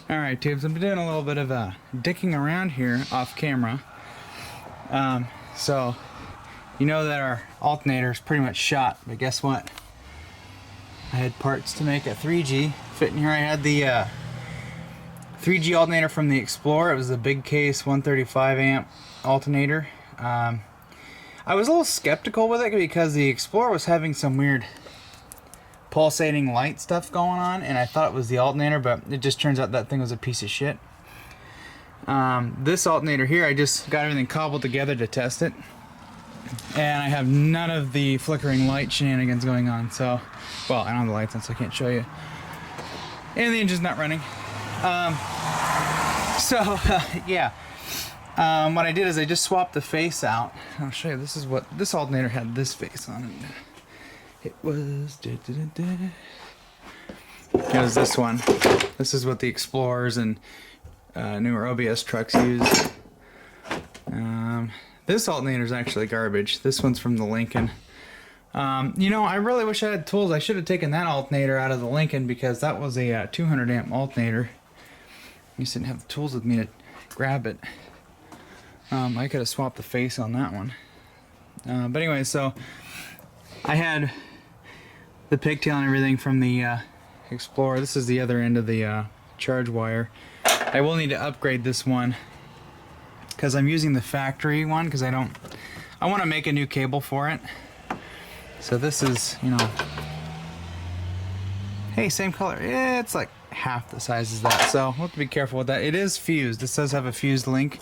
Alright, tubes, I'm doing a little bit of dicking around here off camera. So, you know that our alternator is pretty much shot, but guess what? I had parts to make a 3G. Fit in here, I had the 3G alternator from the Explorer. It was a big case 135 amp alternator. I was a little skeptical with it because the Explorer was having some weird pulsating light stuff going on, and I thought it was the alternator, but it just turns out that thing was a piece of shit. This alternator here, I just got everything cobbled together to test it, and I have none of the flickering light shenanigans going on. So, well, I don't have the lights on, so I can't show you, and the engine's not running. Yeah. What I did is I just swapped the face out. I'll show you. This is what this alternator had. This face on it. It was this one. This is what the Explorers and newer OBS trucks use. This alternator is actually garbage. This one's from the Lincoln. You know, I really wish I had tools. I should have taken that alternator out of the Lincoln because that was a 200 amp alternator. I just didn't have the tools with me to grab it. I could have swapped the face on that one. But anyway, so I had the pigtail and everything from the Explorer. This is the other end of the charge wire. I will need to upgrade this one because I'm using the factory one because I want to make a new cable for it. So this is, you know, hey, same color. Yeah, it's like half the size as that. So we'll have to be careful with that. It is fused. This does have a fused link.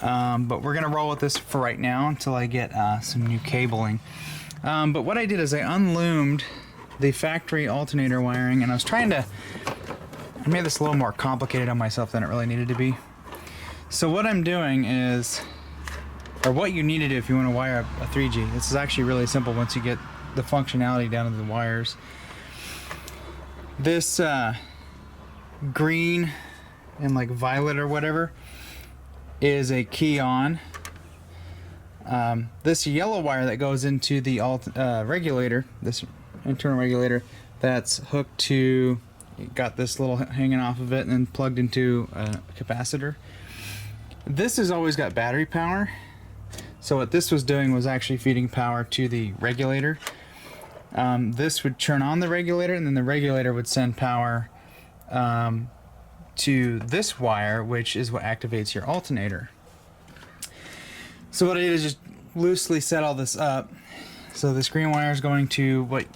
But we're gonna roll with this for right now until I get some new cabling. But what I did is I unloomed the factory alternator wiring, and I made this a little more complicated on myself than it really needed to be. So what I'm doing is, or what you need to do if you want to wire a 3G, this is actually really simple once you get the functionality down to the wires. This green and like violet or whatever is a key on. This yellow wire that goes into the regulator, this internal regulator, that's hooked to, got this little hanging off of it and then plugged into a capacitor. This has always got battery power. So what this was doing was actually feeding power to the regulator. This would turn on the regulator, and then the regulator would send power to this wire, which is what activates your alternator. So what I did is just loosely set all this up. So this green wire is going to what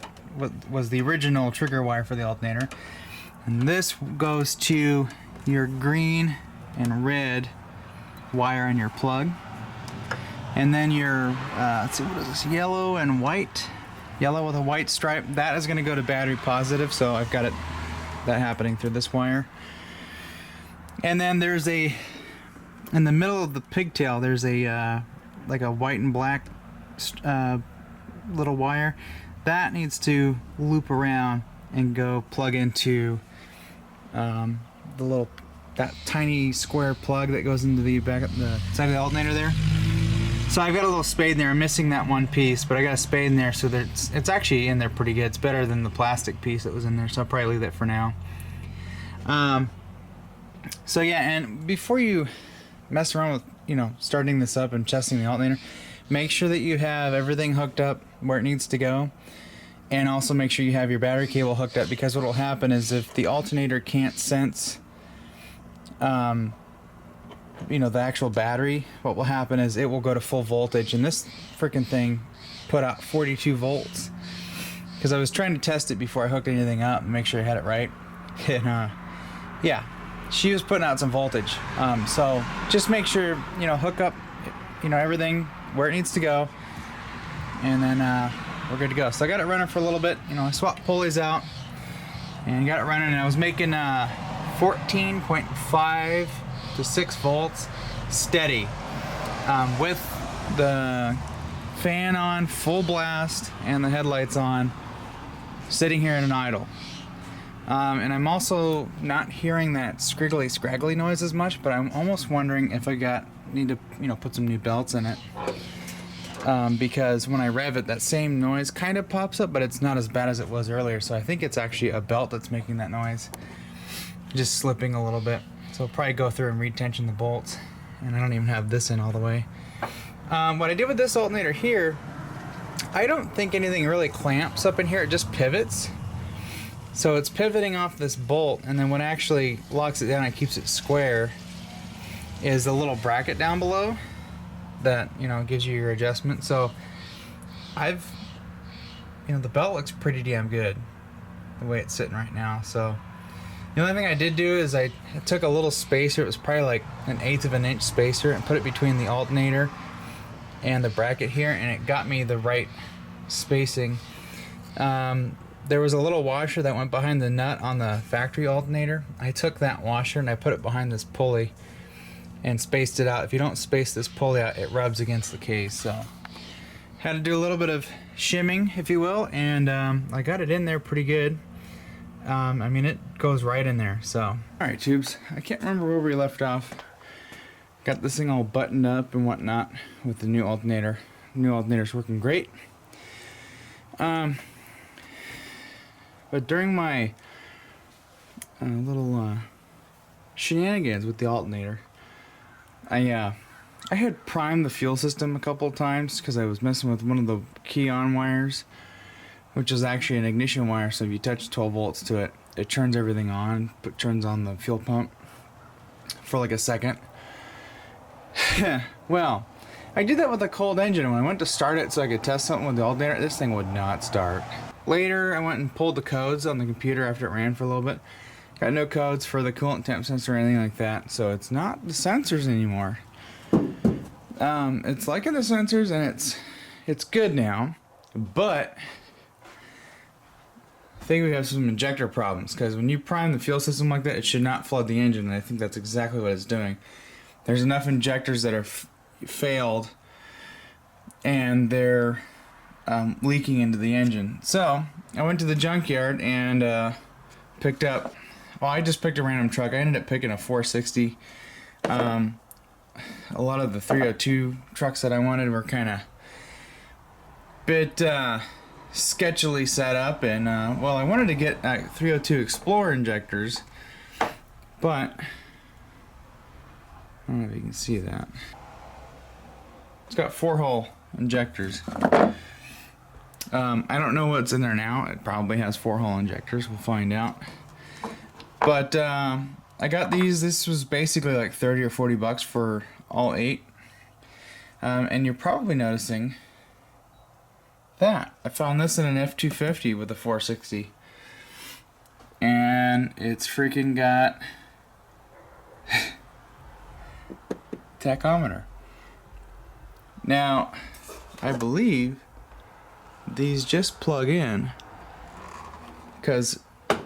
was the original trigger wire for the alternator, and this goes to your green and red wire on your plug, and then your let's see, what is this, yellow and white, yellow with a white stripe, that is going to go to battery positive. So I've got that happening through this wire. And then there's in the middle of the pigtail, there's a like a white and black little wire that needs to loop around and go plug into that tiny square plug that goes into the back of the side of the alternator there. So I've got a little spade in there. I'm missing that one piece, but I got a spade in there, so that it's actually in there pretty good. It's better than the plastic piece that was in there, so I'll probably leave that for now. So yeah, and before you mess around with, you know, starting this up and testing the alternator, make sure that you have everything hooked up where it needs to go, and also make sure you have your battery cable hooked up, because what will happen is if the alternator can't sense you know, the actual battery, what will happen is it will go to full voltage, and this freaking thing put out 42 volts because I was trying to test it before I hooked anything up and make sure I had it right. And yeah, she was putting out some voltage. So just make sure, you know, hook up, you know, everything where it needs to go, and then we're good to go. So I got it running for a little bit. You know, I swapped pulleys out and got it running, and I was making 14.5 to 6 volts steady, with the fan on full blast and the headlights on, sitting here in an idle. And I'm also not hearing that scriggly scraggly noise as much, but I'm almost wondering if I need to, you know, put some new belts in it, because when I rev it, that same noise kind of pops up, but it's not as bad as it was earlier. So I think it's actually a belt that's making that noise. just slipping a little bit. So I'll probably go through and retension the bolts. And I don't even have this in all the way. What I did with this alternator here, I don't think anything really clamps up in here. It just pivots. So it's pivoting off this bolt, and then what actually locks it down and keeps it square is the little bracket down below that, you know, gives you your adjustment. So the belt looks pretty damn good the way it's sitting right now. So the only thing I did do is I took a little spacer. It was probably like 1/8 of an inch spacer, and put it between the alternator and the bracket here, and it got me the right spacing. There was a little washer that went behind the nut on the factory alternator. I took that washer and I put it behind this pulley and spaced it out. If you don't space this pulley out, it rubs against the case. So had to do a little bit of shimming, if you will, and I got it in there pretty good. I mean, it goes right in there. So, alright tubes, I can't remember where we left off. Got this thing all buttoned up and whatnot with the new alternator. New alternator's working great. But during my little shenanigans with the alternator, I had primed the fuel system a couple of times because I was messing with one of the key-on wires, which is actually an ignition wire. So if you touch 12 volts to it, it turns everything on, but turns on the fuel pump for like a second. Well, I did that with a cold engine, and when I went to start it so I could test something with the alternator, this thing would not start. Later, I went and pulled the codes on the computer after it ran for a little bit. Got no codes for the coolant temp sensor or anything like that, so it's not the sensors anymore. It's liking the sensors, and it's good now, but I think we have some injector problems, because when you prime the fuel system like that, it should not flood the engine, and I think that's exactly what it's doing. There's enough injectors that are failed, and they're leaking into the engine. So I went to the junkyard and picked up, well, I just picked a random truck. I ended up picking a 460. A lot of the 302 trucks that I wanted were kind of bit sketchily set up, and well, I wanted to get 302 Explorer injectors, but I don't know if you can see that. It's got 4-hole injectors. I don't know what's in there now. It probably has 4-hole injectors. We'll find out. But I got these. This was basically like 30 or 40 bucks for all 8. And you're probably noticing that I found this in an F250 with a 460, and it's freaking got tachometer. Now, I believe these just plug in, because look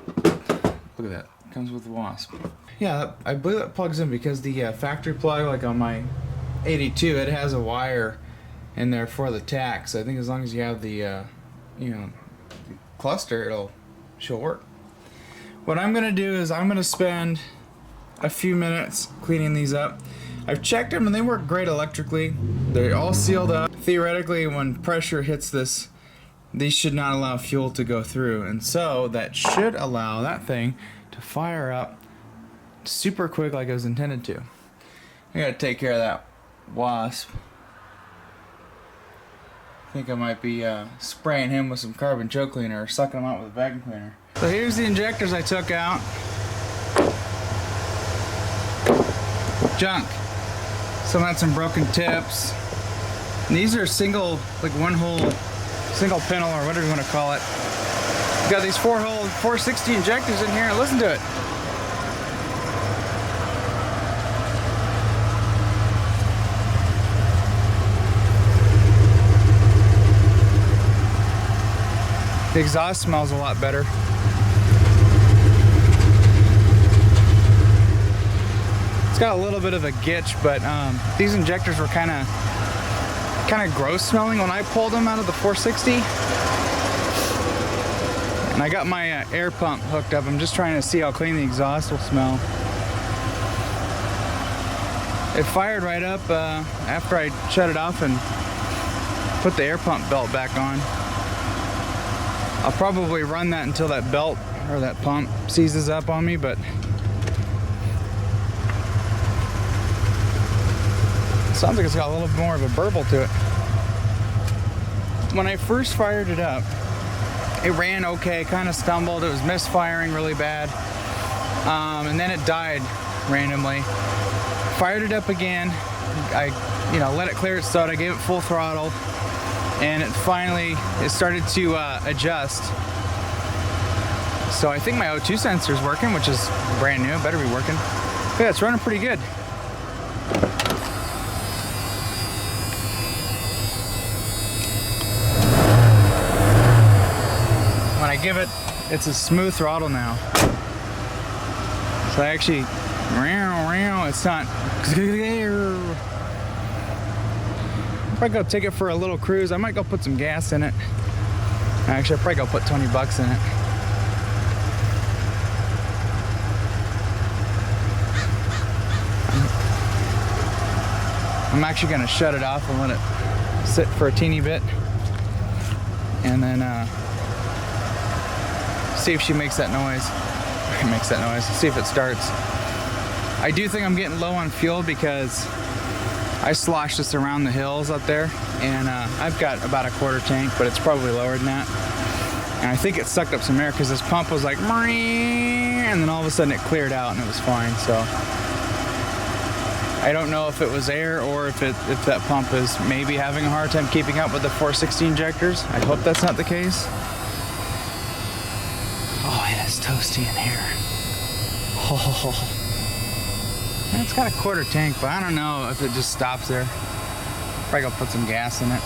at that, it comes with the wasp. Yeah, I believe that plugs in because the factory plug, like on my 82, it has a wire in there for the tach. So I think as long as you have the the cluster, she'll work. What I'm gonna do is I'm gonna spend a few minutes cleaning these up. I've checked them and they work great electrically. They're all sealed up. Theoretically, when pressure hits this, these should not allow fuel to go through, and so that should allow that thing to fire up super quick like it was intended to. I gotta take care of that wasp. I think I might be spraying him with some carbon choke cleaner or sucking him out with a vacuum cleaner. So here's the injectors I took out. Junk. Some had some broken tips. And these are single, like 1-hole, single pinhole or whatever you want to call it. Got these 4-hole 460 injectors in here. Listen to it. The exhaust smells a lot better. It's got a little bit of a gitch, but these injectors were kind of gross smelling when I pulled them out of the 460. And I got my air pump hooked up. I'm just trying to see how clean the exhaust will smell. It fired right up after I shut it off and put the air pump belt back on. I'll probably run that until that belt or that pump seizes up on me, but Sounds like it's got a little bit more of a burble to it. When I first fired it up, it ran okay, kind of stumbled. It was misfiring really bad. And then it died randomly. Fired it up again. I let it clear its throat. I gave it full throttle, and it started to adjust. So I think my O2 sensor is working, which is brand new. Better be working. Yeah, it's running pretty good. When I give it, it's a smooth throttle now. So I actually, it's not. If I go take it for a little cruise, I might go put some gas in it. Actually, I'll probably go put 20 bucks in it. I'm actually gonna shut it off and let it sit for a teeny bit, and then see if she makes that noise. See if it starts. I do think I'm getting low on fuel because I sloshed this around the hills up there, and I've got about a quarter tank, but it's probably lower than that. And I think it sucked up some air because this pump was like, and then all of a sudden it cleared out and it was fine. So I don't know if it was air or if that pump is maybe having a hard time keeping up with the 460 injectors. I hope that's not the case. Oh, it is toasty in here. Oh. It's got a quarter tank, but I don't know if it just stops there. Probably go put some gas in it.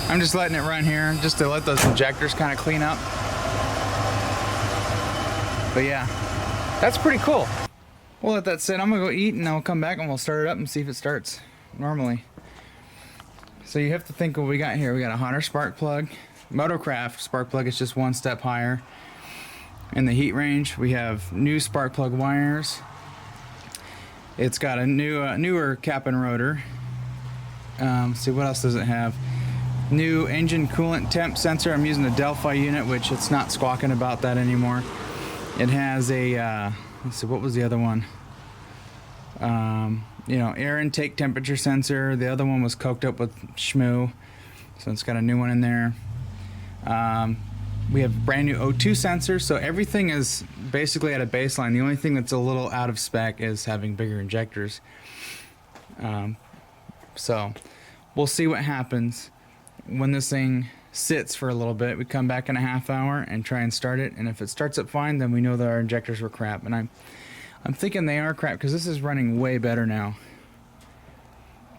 I'm just letting it run here just to let those injectors kind of clean up. But yeah, that's pretty cool. We'll let that sit. I'm gonna go eat and I'll come back and we'll start it up and see if it starts normally. So you have to think what we got here. We got a Hunter spark plug. Motorcraft spark plug is just one step higher in the heat range. We have new spark plug wires. It's got a newer cap and rotor. See, what else does it have? New engine coolant temp sensor. I'm using the Delphi unit, which it's not squawking about that anymore. It has a, let's see, what was the other one? Air intake temperature sensor. The other one was coked up with shmoo, so it's got a new one in there. We have brand new O2 sensors, so everything is basically at a baseline. The only thing that's a little out of spec is having bigger injectors. So we'll see what happens when this thing sits for a little bit. We come back in a half hour and try and start it, and if it starts up fine, then we know that our injectors were crap. And I'm thinking they are crap because this is running way better now.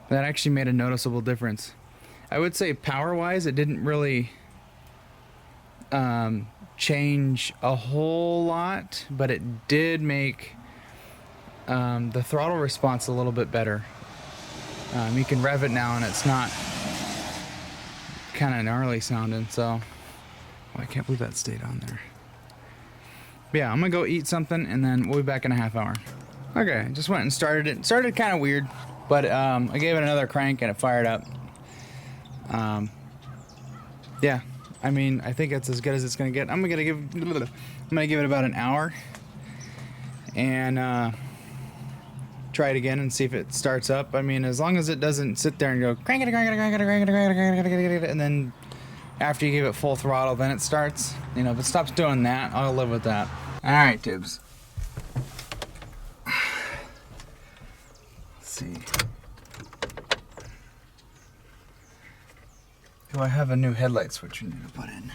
That actually made a noticeable difference. I would say power-wise, it didn't really change a whole lot, but it did make the throttle response a little bit better. You can rev it now and it's not kind of gnarly sounding, so I can't believe that stayed on there. But yeah, I'm gonna go eat something and then we'll be back in a half hour. Okay, just went and started it. Started kind of weird, but I gave it another crank and it fired up. Yeah, I mean, I think it's as good as it's gonna get. I'm gonna give it about an hour and try it again and see if it starts up. I mean, as long as it doesn't sit there and go crank it, and then after you give it full throttle, then it starts. You know, if it stops doing that, I'll live with that. All right, tubes. Let's see. Do I have a new headlight switch we need to put in?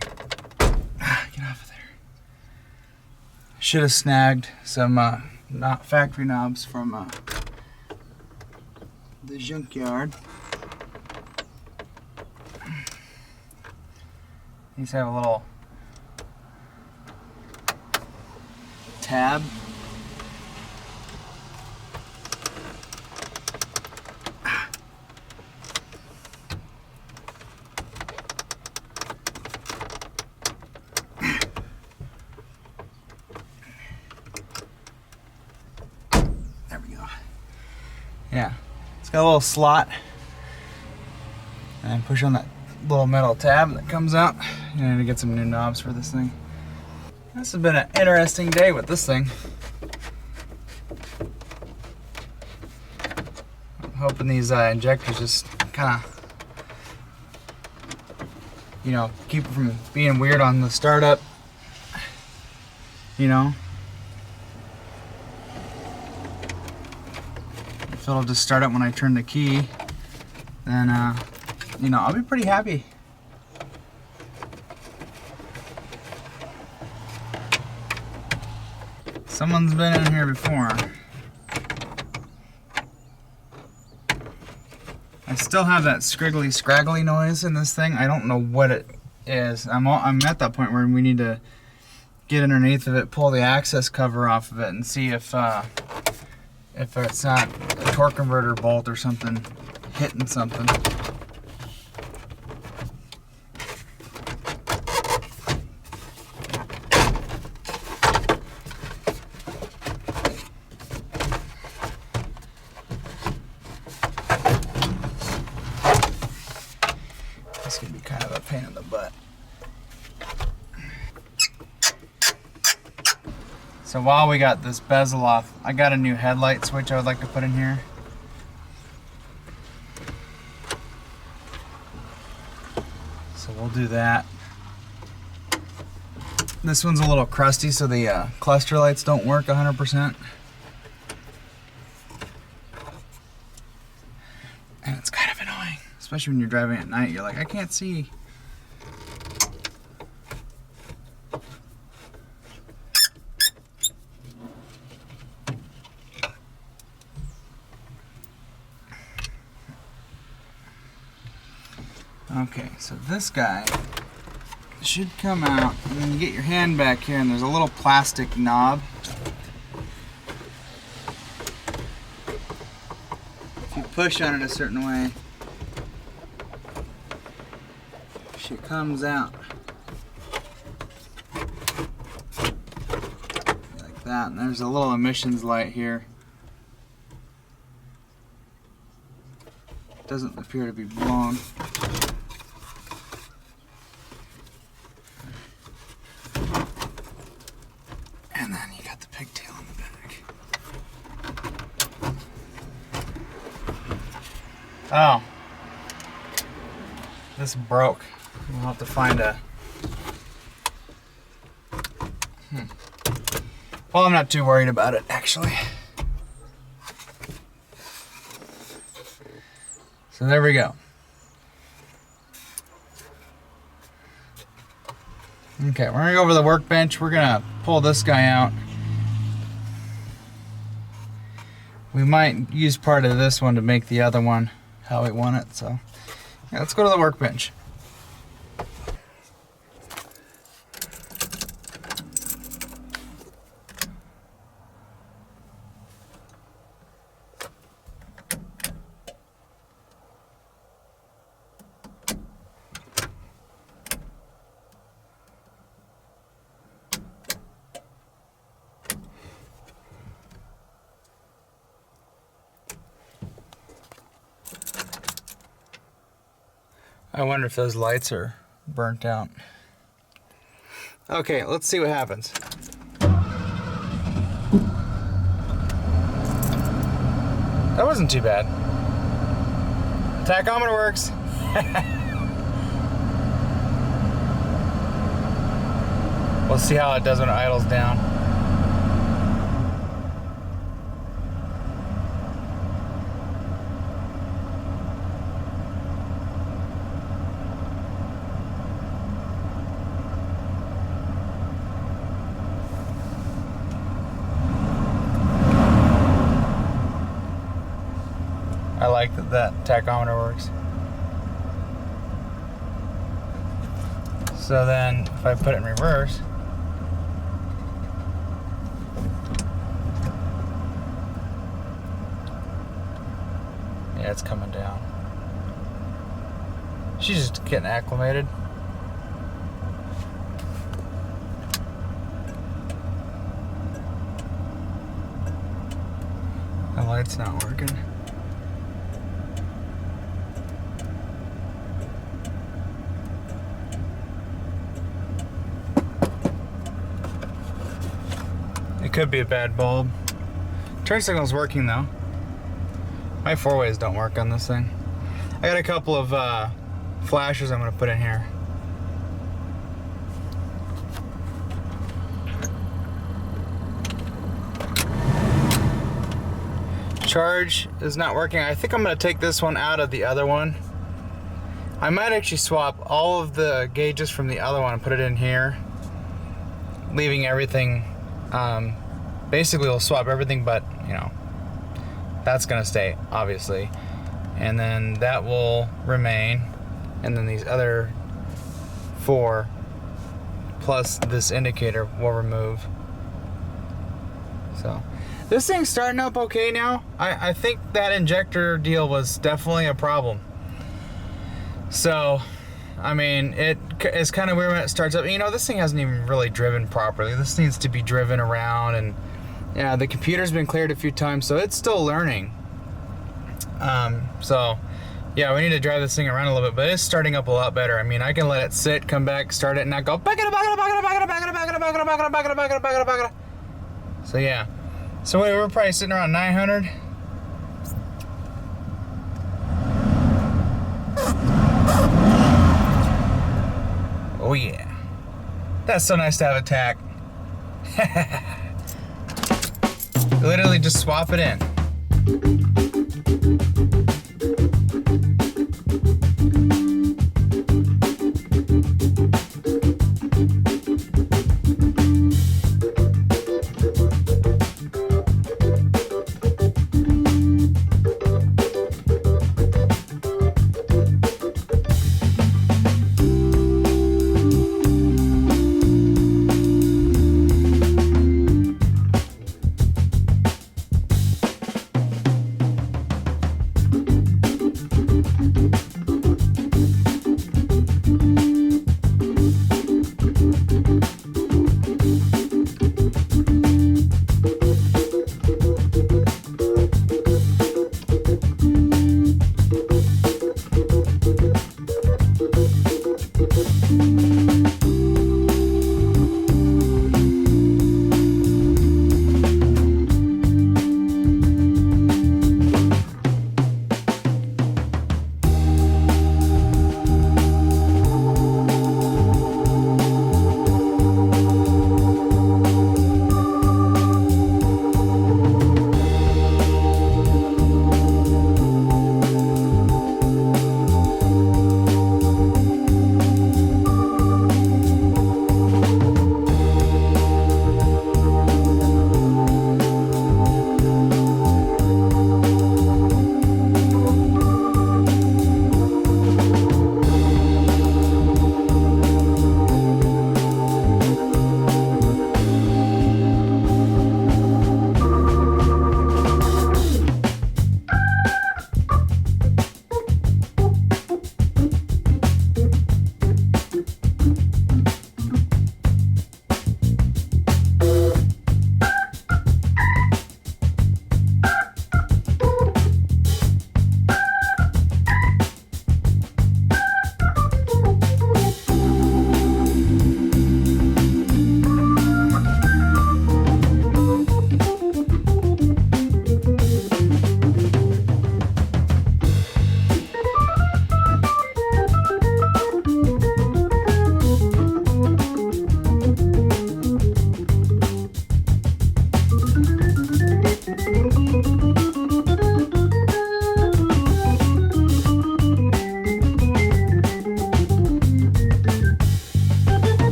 Get off of there. Should have snagged some not factory knobs from the Junkyard. These have a little tab. There we go. Yeah, it's got a little slot, and push on that little metal tab that comes out. You need to get some new knobs for this thing. This has been an interesting day with this thing. hoping these injectors just kind of, you know, keep it from being weird on the startup, you know. If it'll just start up when I turn the key, then, you know, I'll be pretty happy. Someone's been in here before. I still have that scriggly scraggly noise in this thing. I don't know what it is. I'm at that point where we need to get underneath of it, pull the access cover off of it, and see if it's not a torque converter bolt or something hitting something. This could be kind of a pain in the butt. So while we got this bezel off, I got a new headlight switch I would like to put in here. So we'll do that. This one's a little crusty, so the cluster lights don't work 100%. And it's kind of annoying, especially when you're driving at night. You're like, I can't see. Okay, so this guy should come out, and then you get your hand back here, and there's a little plastic knob. If you push on it a certain way, she comes out like that, and there's a little emissions light here. It doesn't appear to be blown. And then you got the pigtail in the back. Oh. This broke. We'll have to find a... Well, I'm not too worried about it, actually. So there we go. Okay, we're gonna go over the workbench. We're gonna pull this guy out. We might use part of this one to make the other one how we want it. So yeah, let's go to the workbench. I wonder if those lights are burnt out. Okay, let's see what happens. That wasn't too bad. Tachometer works. We'll see how it does when it idles down. I like that tachometer works. So then if I put it in reverse, yeah, it's coming down. She's just getting acclimated. The light's not working. It could be a bad bulb. Turn signal's working though. My 4-ways don't work on this thing. I got a couple of flashers I'm gonna put in here. Charge is not working. I think I'm gonna take this one out of the other one. I might actually swap all of the gauges from the other one and put it in here, leaving everything. Basically, we'll swap everything, but you know, that's gonna stay obviously, and then that will remain, and then these other 4 plus this indicator will remove. So this thing's starting up okay now. I think that injector deal was definitely a problem. So, I mean, it's kind of weird when it starts up. You know, this thing hasn't even really driven properly. This needs to be driven around, and yeah, the computer's been cleared a few times, so it's still learning. So, yeah, we need to drive this thing around a little bit, but it's starting up a lot better. I mean, I can let it sit, come back, start it, and not go so yeah. So we're probably sitting around 900. Oh yeah. That's so nice to have a tack. Literally just swap it in.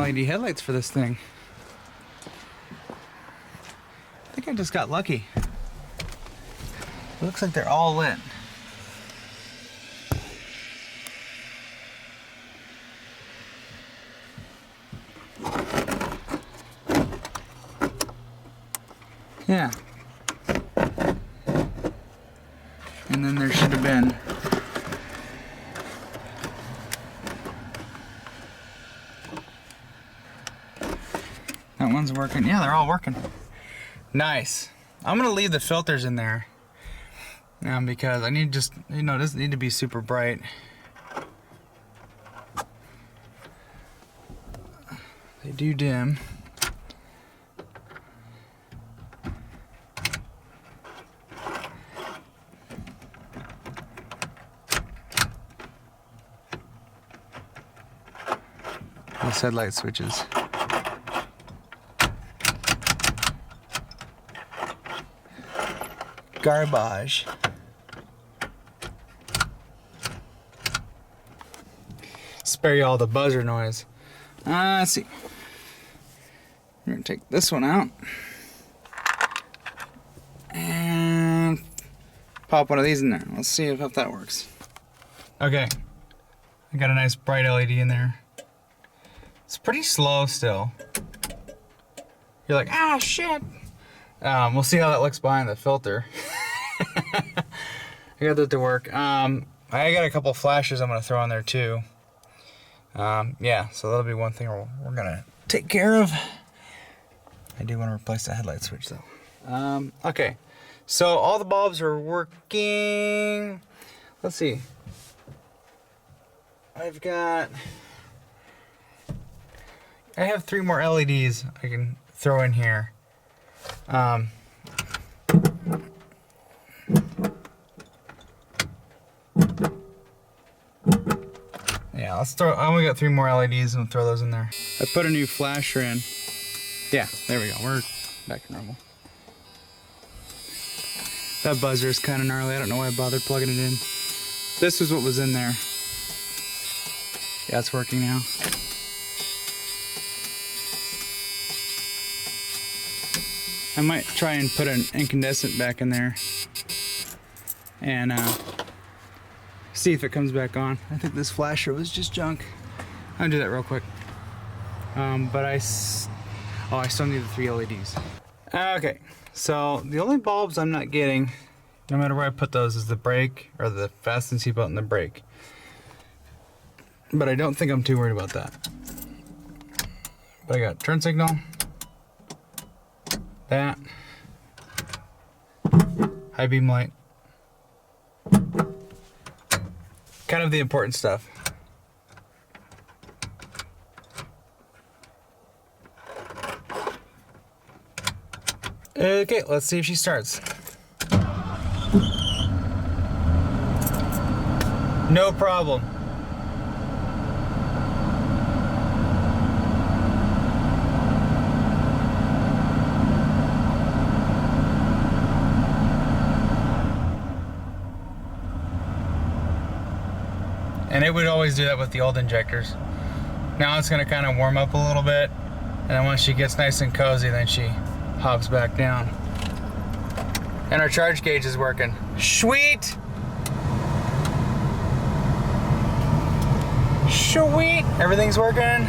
LED headlights for this thing. I think I just got lucky. It looks like they're all lit. Yeah. And then there should have been that one's working. Yeah, they're all working. Nice. I'm gonna leave the filters in there because I need just, you know, it doesn't need to be super bright. They do dim. Those headlight switches. Garbage. Spare you all the buzzer noise. Let's see. We're gonna take this one out and pop one of these in there. Let's see if that works. Okay, I got a nice bright LED in there. It's pretty slow still. You're like, ah, shit. We'll see how that looks behind the filter. I got that to work. I got a couple flashes I'm gonna throw in there too. Yeah, so that'll be one thing we're gonna take care of. I do want to replace the headlight switch though. Okay, so all the bulbs are working. Let's see. I have 3 more LEDs I can throw in here. Yeah, I only got 3 more LEDs and we'll throw those in there. I put a new flasher in. Yeah, there we go, we're back to normal. That buzzer is kind of gnarly, I don't know why I bothered plugging it in. This is what was in there. Yeah, it's working now. I might try and put an incandescent back in there and see if it comes back on. I think this flasher was just junk. I'll do that real quick. But I still need the 3 LEDs. Okay, so the only bulbs I'm not getting, no matter where I put those, is the brake, or the fasten seatbelt and the brake. But I don't think I'm too worried about that. But I got turn signal, that, high beam light, kind of the important stuff. Okay, let's see if she starts. No problem. And it would always do that with the old injectors. Now it's gonna kind of warm up a little bit, and then once she gets nice and cozy, then she hops back down. And our charge gauge is working. Sweet! Sweet! Everything's working.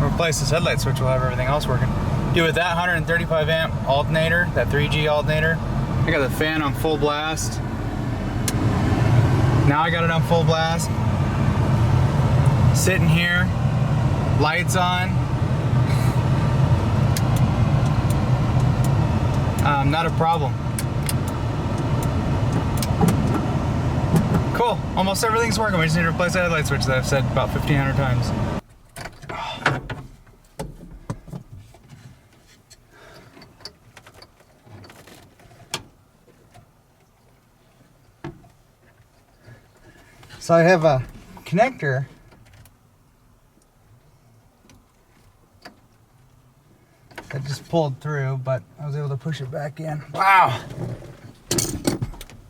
Replace this headlight switch, we'll have everything else working. Do with that 135 amp alternator, that 3G alternator. I got the fan on full blast. Now I got it on full blast. Sitting here, lights on. Not a problem. Cool, almost everything's working. We just need to replace the headlight switch that I've said about 1,500 times. So I have a connector that just pulled through, but I was able to push it back in. Wow!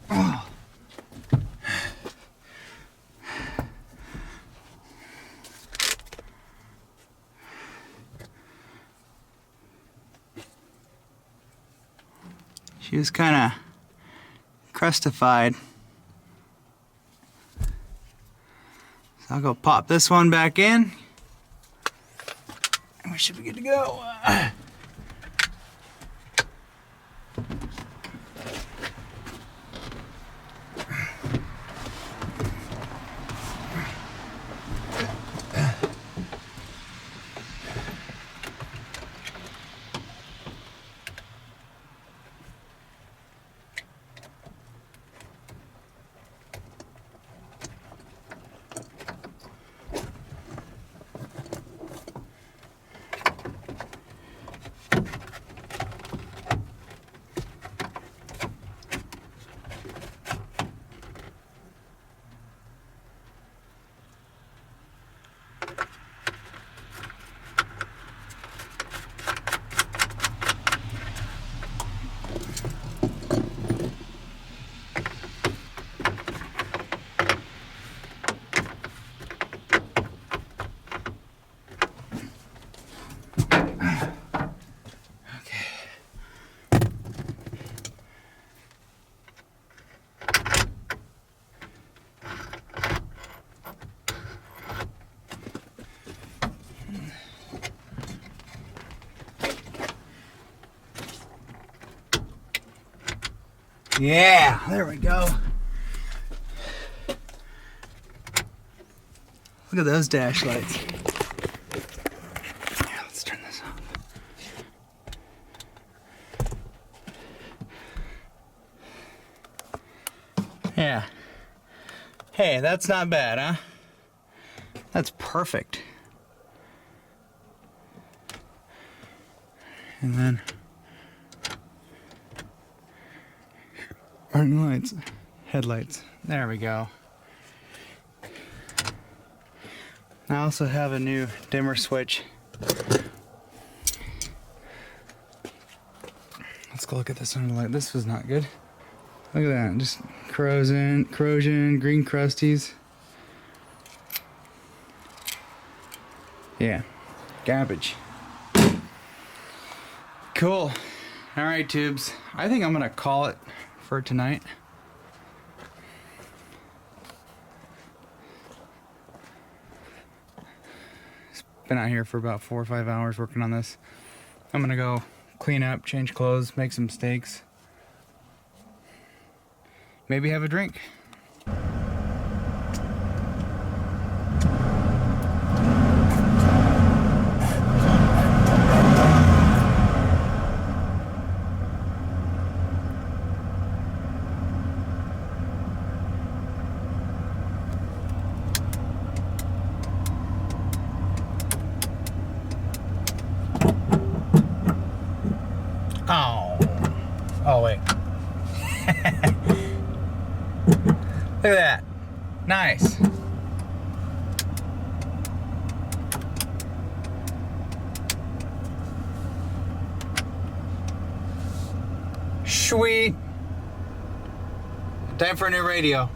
Oh. She was kind of crustified. So I'll go pop this one back in. And we should be good to go. Yeah, there we go. Look at those dash lights. Yeah, let's turn this off. Yeah. Hey, that's not bad, huh? That's perfect. And then running lights, headlights. There we go. I also have a new dimmer switch. Let's go look at this under light. This was not good. Look at that, just corrosion, green crusties. Yeah, garbage. Cool. All right, tubes. I think I'm gonna call it for tonight. Been out here for about 4 or 5 hours working on this. I'm gonna go clean up, change clothes, make some steaks. Maybe have a drink. Oh wait. Look at that. Nice. Sweet. Time for a new radio.